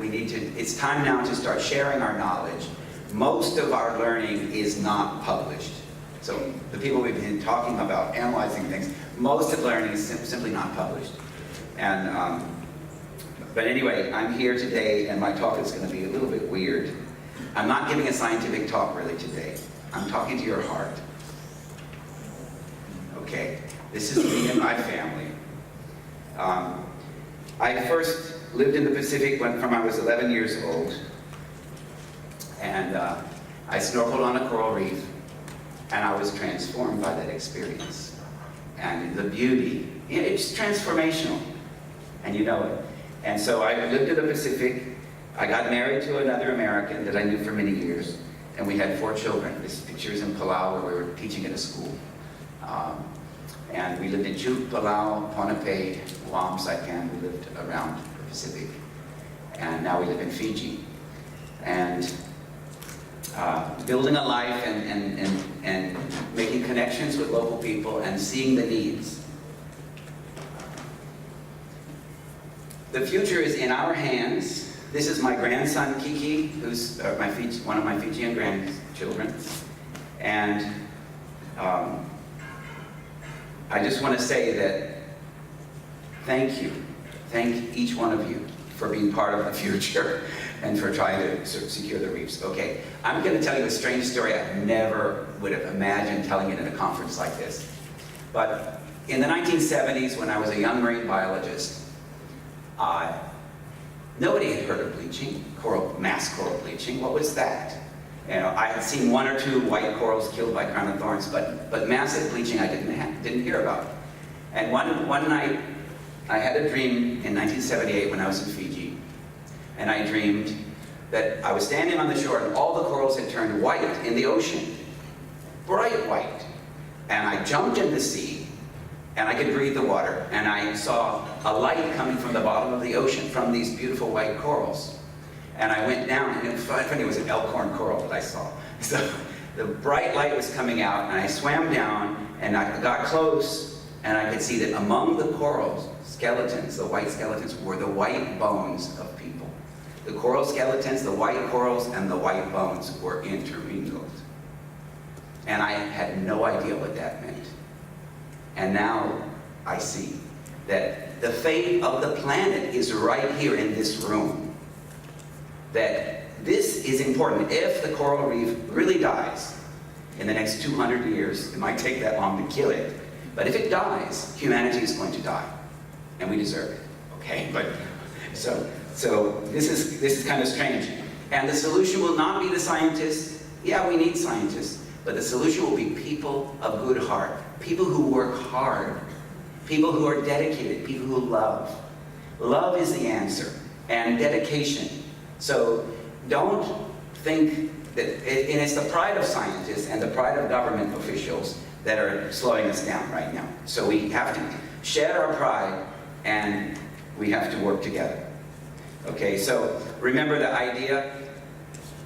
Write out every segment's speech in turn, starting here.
it's time now to start sharing our knowledge. Most of our learning is not published. So the people we've been talking about, analyzing things, most of the learning is simply not published. And, but anyway, I'm here today, and my talk is going to be a little bit weird. I'm not giving a scientific talk really today. I'm talking to your heart. Okay, this is me and my family. I first lived in the Pacific from I was 11 years old, and I snorkeled on a coral reef, and I was transformed by that experience. And the beauty, it's transformational, and you know it. And so I lived in the Pacific. I got married to another American that I knew for many years, and we had 4 children. This picture is in Palau, where we were teaching at a school. And we lived in Chuuk, Palau, Pohnpei, Guam, Saipan. We lived around the Pacific. And now we live in Fiji. And building a life and making connections with local people and seeing the needs. The future is in our hands. This is my grandson, Kiki, who's one of my Fijian grandchildren. And I just want to say that thank you. Thank each one of you for being part of the future and for trying to secure the reefs. Okay, I'm going to tell you a strange story I never would have imagined telling it in a conference like this. But in the 1970s, when I was a young marine biologist, nobody had heard of bleaching, mass coral bleaching. What was that? You know, I had seen 1 or 2 white corals killed by crown of thorns, but massive bleaching I didn't hear about. And one night, I had a dream in 1978 when I was in Fiji, and I dreamed that I was standing on the shore and all the corals had turned white in the ocean, bright white. And I jumped in the sea, and I could breathe the water, and I saw a light coming from the bottom of the ocean from these beautiful white corals. And I went down, and it was an elkhorn coral that I saw. So the bright light was coming out, and I swam down, and I got close, and I could see that among the coral skeletons, the white skeletons, were the white bones of people. The coral skeletons, the white corals, and the white bones were intermingled. And I had no idea what that meant. And now I see that the fate of the planet is right here in this room. That this is important. If the coral reef really dies in the next 200 years, it might take that long to kill it, but if it dies, humanity is going to die, and we deserve it. Okay, but so this is kind of strange. And the solution will not be the scientists. Yeah, we need scientists, but the solution will be people of good heart, people who work hard, people who are dedicated, people who love. Love is the answer, and dedication. So don't think that, and it's the pride of scientists and the pride of government officials that are slowing us down right now. So we have to shed our pride and we have to work together. Okay, so remember the idea,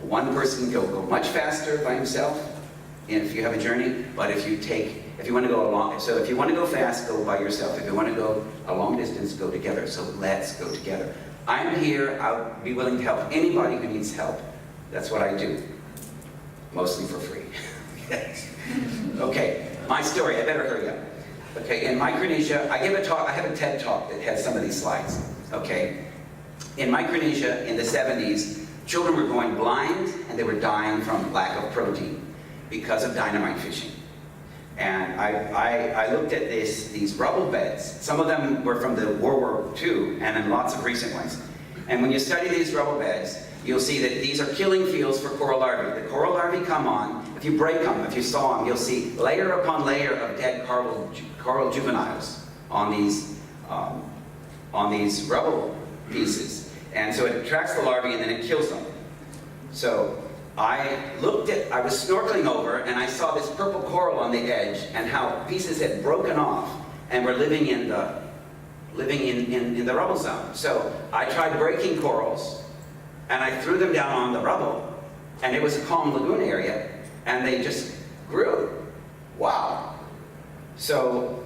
one person can go much faster by himself if you have a journey, but if you want to go along, so if you want to go fast, go by yourself. If you want to go a long distance, go together. So let's go together. I'm here, I'll be willing to help anybody who needs help. That's what I do, mostly for free. Yes. Okay, my story, I better hurry up. Okay, in Micronesia, I give a talk, I have a TED talk that has some of these slides, okay? In Micronesia, in the 70s, children were going blind and they were dying from lack of protein because of dynamite fishing. And I looked at these rubble beds. Some of them were from the World War II, and then lots of recent ones. And when you study these rubble beds, you'll see that these are killing fields for coral larvae. The coral larvae come on. If you break them, if you saw them, you'll see layer upon layer of dead coral juveniles on these rubble pieces. And so it attracts the larvae and then it kills them. So I was snorkeling over and I saw this purple coral on the edge and how pieces had broken off and were living in the rubble zone. So I tried breaking corals and I threw them down on the rubble, and it was a calm lagoon area and they just grew. Wow. So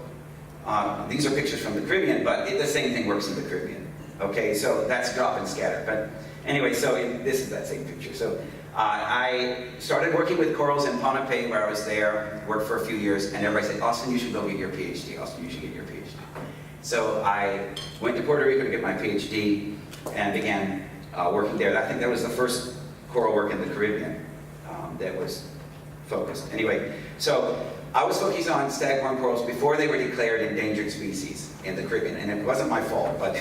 these are pictures from the Caribbean, but the same thing works in the Caribbean. Okay, so that's drop and scatter. But anyway, so this is that same picture. So I started working with corals in Pohnpei where I was there, worked for a few years, and everybody said, Austin, you should go get your PhD. Austin, you should get your PhD. So I went to Puerto Rico to get my PhD and began working there. I think that was the first coral work in the Caribbean that was focused. Anyway, so I was focused on staghorn corals before they were declared endangered species in the Caribbean, and it wasn't my fault, but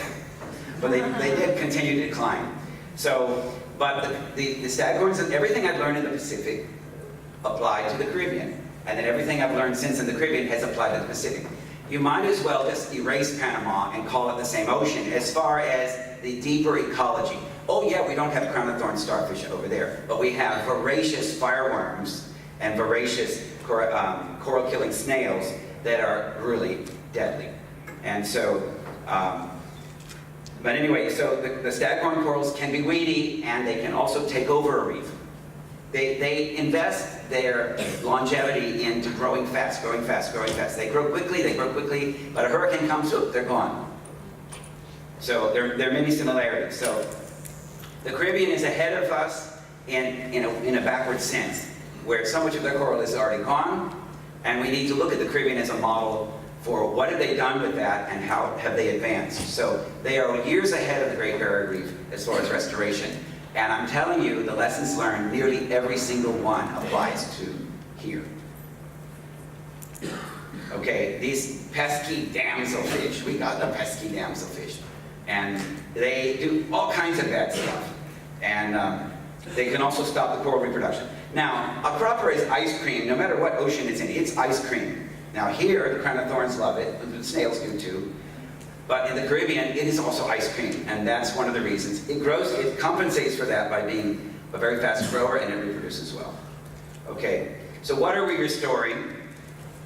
they did continue to decline. So, but the staghorns and everything I've learned in the Pacific applied to the Caribbean, and then everything I've learned since in the Caribbean has applied to the Pacific. You might as well just erase Panama and call it the same ocean as far as the deeper ecology. Oh yeah, we don't have crown-of-thorn starfish over there, but we have voracious fireworms and voracious coral-killing snails that are really deadly. And so, but anyway, so the staghorn corals can be weedy and they can also take over a reef. They invest their longevity into growing fast, growing fast, growing fast. They grow quickly, but a hurricane comes, whoop, they're gone. So there are many similarities. So the Caribbean is ahead of us in a backward sense, where so much of their coral is already gone, and we need to look at the Caribbean as a model for what have they done with that and how have they advanced. So they are years ahead of the Great Barrier Reef as far as restoration. And I'm telling you, the lessons learned, nearly every single one applies to here. Okay, these pesky damselfish, we got the pesky damselfish. And they do all kinds of bad stuff. And they can also stop the coral reproduction. Now, a cropper is ice cream, no matter what ocean it's in, it's ice cream. Now here, the crown-of-thorns love it, the snails do too. But in the Caribbean, it is also ice cream, and that's one of the reasons. It grows, it compensates for that by being a very fast grower, and it reproduces well. Okay, so what are we restoring?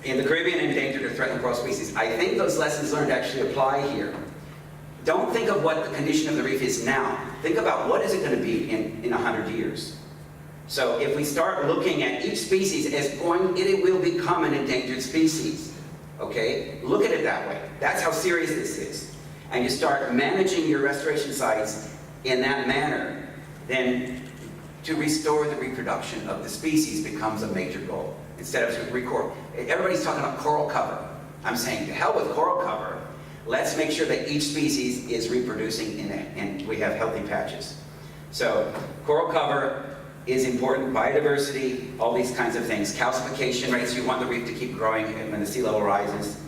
In the Caribbean, endangered or threatened coral species. I think those lessons learned actually apply here. Don't think of what the condition of the reef is now. Think about what is it going to be in 100 years. So if we start looking at each species as it will become an endangered species. Okay? Look at it that way. That's how serious this is. And you start managing your restoration sites in that manner, then to restore the reproduction of the species becomes a major goal. Instead of everybody's talking about coral cover. I'm saying, to hell with coral cover. Let's make sure that each species is reproducing and we have healthy patches. So, coral cover is important, biodiversity, all these kinds of things. Calcification rates, you want the reef to keep growing when the sea level rises.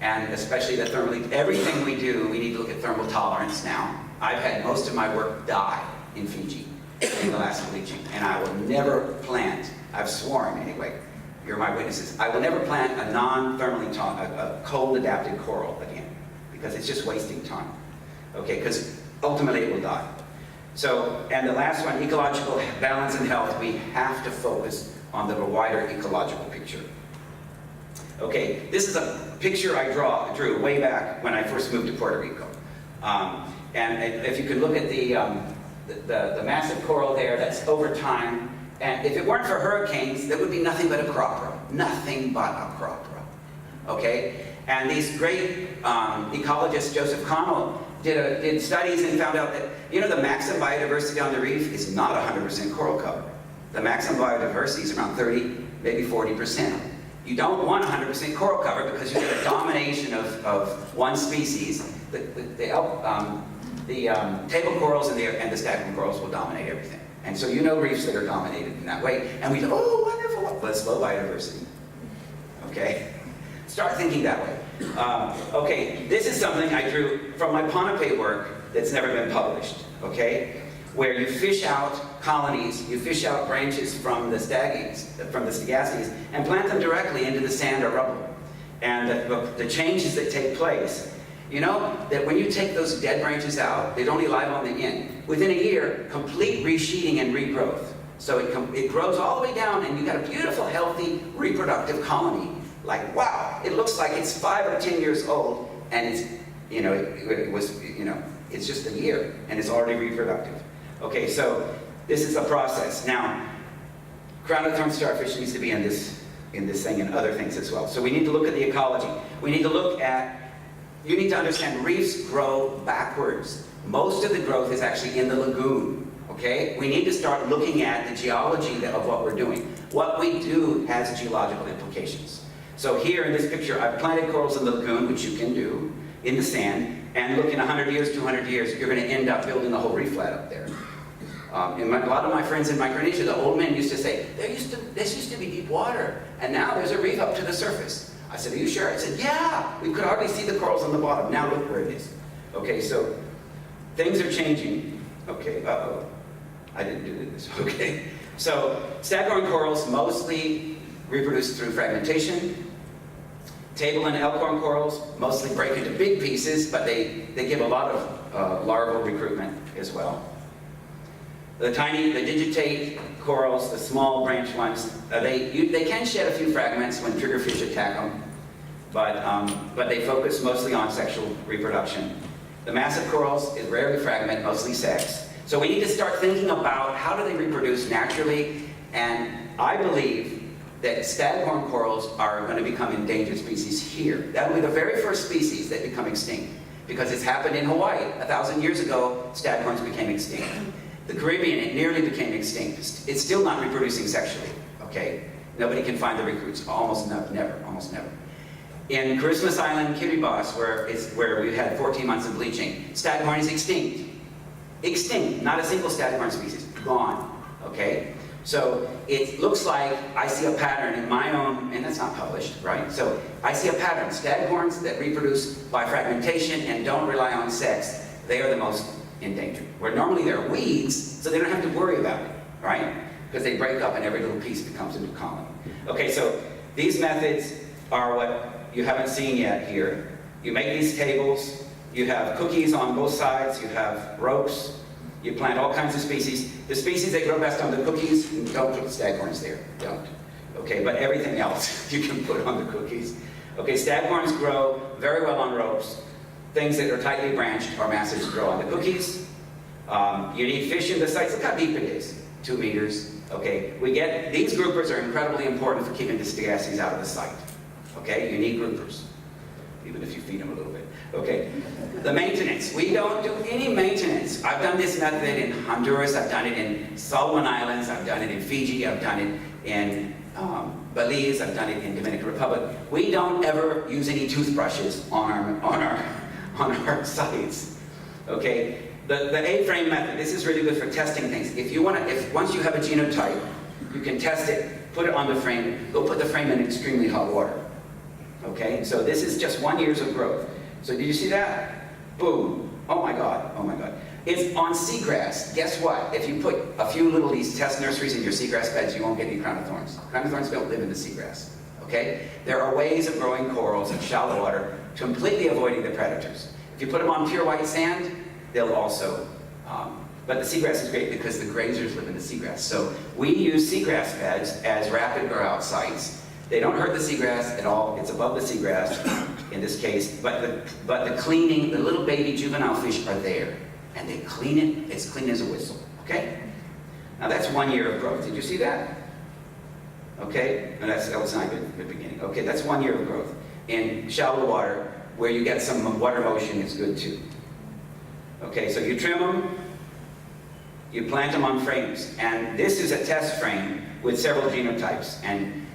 And especially the thermal, everything we do, we need to look at thermal tolerance now. I've had most of my work die in Fiji in the last bleaching, and I will never plant, I've sworn anyway, you're my witnesses, I will never plant a non-thermally a cold adapted coral again, because it's just wasting time. Okay, because ultimately it will die. So, and the last one, ecological balance and health, we have to focus on the wider ecological picture. Okay, this is a picture I drew way back when I first moved to Puerto Rico. And if you could look at the massive coral there, that's over time. And if it weren't for hurricanes, there would be nothing but a cropper. Nothing but a cropper. Okay? And these great ecologists, Joseph Connell, did studies and found out that, you know, the maximum biodiversity on the reef is not 100% coral cover. The maximum biodiversity is around 30, maybe 40%. You don't want 100% coral cover because you get a domination of one species. The table corals and the staghorn corals will dominate everything. And so you know reefs that are dominated in that way. And we go, oh, wonderful, let's low biodiversity. Okay? Start thinking that way. Okay, this is something I drew from my Pohnpei work that's never been published, okay? Where you fish out colonies, you fish out branches from the Stegastes, and plant them directly into the sand or rubble. And the changes that take place, you know, that when you take those dead branches out, they'd only live on the end. Within a year, complete resheeting and regrowth. So it grows all the way down, and you got a beautiful, healthy, reproductive colony. Like, wow, it looks like it's 5 or 10 years old, and it's, you know, it's just a year, and it's already reproductive. Okay, so this is a process. Now, crown-of-thorn starfish needs to be in this thing and other things as well. So we need to look at the ecology. We need to look at you need to understand reefs grow backwards. Most of the growth is actually in the lagoon, okay? We need to start looking at the geology of what we're doing. What we do has geological implications. So here in this picture, I've planted corals in the lagoon, which you can do, in the sand, and look, in 100 years, 200 years, you're going to end up building a whole reef flat up there. A lot of my friends in Micronesia, the old men used to say, this used to be deep water, and now there's a reef up to the surface. I said, are you sure? I said, yeah, we could hardly see the corals on the bottom. Now look where it is. Okay, so things are changing. Okay, uh-oh, I didn't do this, okay. So staghorn corals mostly reproduce through fragmentation. Table and elkhorn corals mostly break into big pieces, but they give a lot of larval recruitment as well. The digitate corals, the small branch ones, they can shed a few fragments when triggerfish attack them, but they focus mostly on sexual reproduction. The massive corals is rarely fragment, mostly sex. So we need to start thinking about how do they reproduce naturally, and I believe that staghorn corals are going to become endangered species here. That will be the very first species that become extinct, because it's happened in Hawaii. 1,000 years ago, staghorns became extinct. The Caribbean, it nearly became extinct. It's still not reproducing sexually, okay? Nobody can find the recruits, almost never. In Christmas Island, Kiribati, where we've had 14 months of bleaching, staghorn is extinct. Extinct, not a single staghorn species, gone, okay? So it looks like I see a pattern in my own, and that's not published, right? So I see a pattern. Staghorns that reproduce by fragmentation and don't rely on sex, they are the most endangered. Where normally they're weeds, so they don't have to worry about it, right? Because they break up and every little piece becomes a new colony. Okay, so these methods are what you haven't seen yet here. You make these tables, you have cookies on both sides, you have ropes, you plant all kinds of species. The species that grow best on the cookies, don't put staghorns there, don't. Okay, but everything else you can put on the cookies. Okay, staghorns grow very well on ropes. Things that are tightly branched or massives grow on the cookies. You need fish in the sites. Look how deep it is, 2 meters. Okay, these groupers are incredibly important for keeping the stigaces out of the site. Okay, you need groupers, even if you feed them a little bit. Okay, the maintenance. We don't do any maintenance. I've done this method in Honduras, I've done it in Solomon Islands, I've done it in Fiji, I've done it in Belize, I've done it in Dominican Republic. We don't ever use any toothbrushes on our sites. Okay, the A-frame method. This is really good for testing things. Once you have a genotype, you can test it, put it on the frame, go put the frame in extremely hot water. Okay, so this is just 1 year of growth. So did you see that? Boom. Oh my God, oh my God. It's on seagrass. Guess what? If you put a few little these test nurseries in your seagrass beds, you won't get any crown of thorns. Crown of thorns don't live in the seagrass. Okay? There are ways of growing corals in shallow water, completely avoiding the predators. If you put them on pure white sand, they'll also, but the seagrass is great because the grazers live in the seagrass. So we use seagrass beds as rapid grow out sites. They don't hurt the seagrass at all. It's above the seagrass in this case, but the cleaning, the little baby juvenile fish are there, and they clean it as clean as a whistle, okay? Now that's 1 year of growth. Did you see that? Okay, and that was not good beginning. Okay, that's 1 year of growth. In shallow water, where you get some water motion, is good too. Okay, so you trim them, you plant them on frames, and this is a test frame with several genotypes, and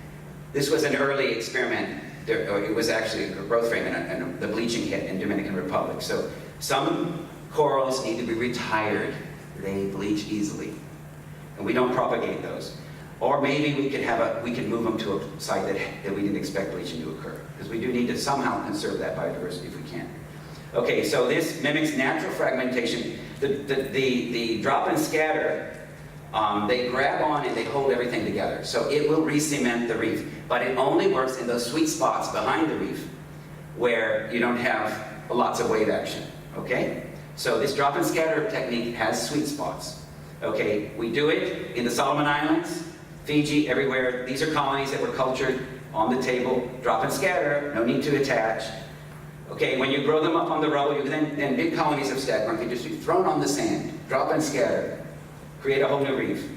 this was an early experiment. It was actually a growth frame, and the bleaching hit in Dominican Republic. So some corals need to be retired. They bleach easily, and we don't propagate those. Or maybe we could move them to a site that we didn't expect bleaching to occur, because we do need to somehow conserve that biodiversity if we can. Okay, so this mimics natural fragmentation. The drop and scatter, they grab on and they hold everything together. So it will re-cement the reef, but it only works in those sweet spots behind the reef where you don't have lots of wave action, okay? So this drop and scatter technique has sweet spots. Okay, we do it in the Solomon Islands, Fiji, everywhere. These are colonies that were cultured on the table. Drop and scatter, no need to attach. Okay, when you grow them up on the rubble, you can then big colonies of staghorn can just be thrown on the sand, drop and scatter, create a whole new reef.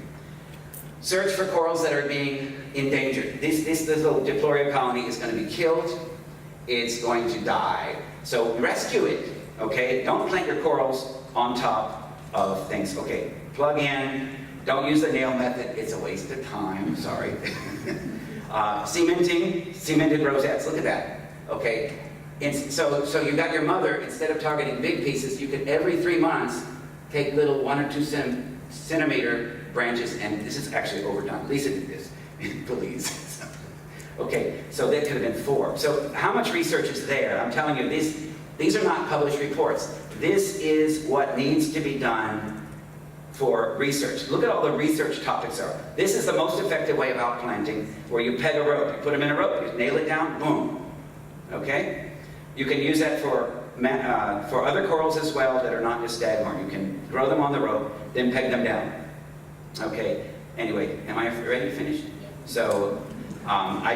Search for corals that are being endangered. This little Diploria colony is going to be killed, it's going to die. So rescue it, okay? Don't plant your corals on top of things. Okay, plug in, don't use the nail method, it's a waste of time, sorry. Cementing, cemented rosettes, look at that, okay? So you got your mother, instead of targeting big pieces, you could every 3 months take little 1 or 2 centimeter branches, and this is actually overdone. Lisa did this, please. Okay, so that could have been 4. So how much research is there? I'm telling you, these are not published reports. This is what needs to be done for research. Look at all the research topics are. This is the most effective way of outplanting, where you peg a rope. You put them in a rope, you nail it down, boom. Okay? You can use that for other corals as well that are not just staghorn. You can grow them on the rope, then peg them down. Okay, anyway, am I ready to finish? So, I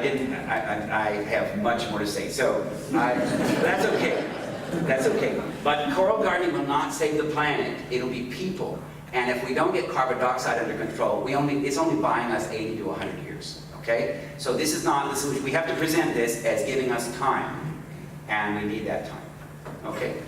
have much more to say, so that's okay. That's okay. But coral gardening will not save the planet. It'll be people. And if we don't get carbon dioxide under control, it's only buying us 80 to 100 years. Okay? So this is not the solution. We have to present this as giving us time. And we need that time. Okay?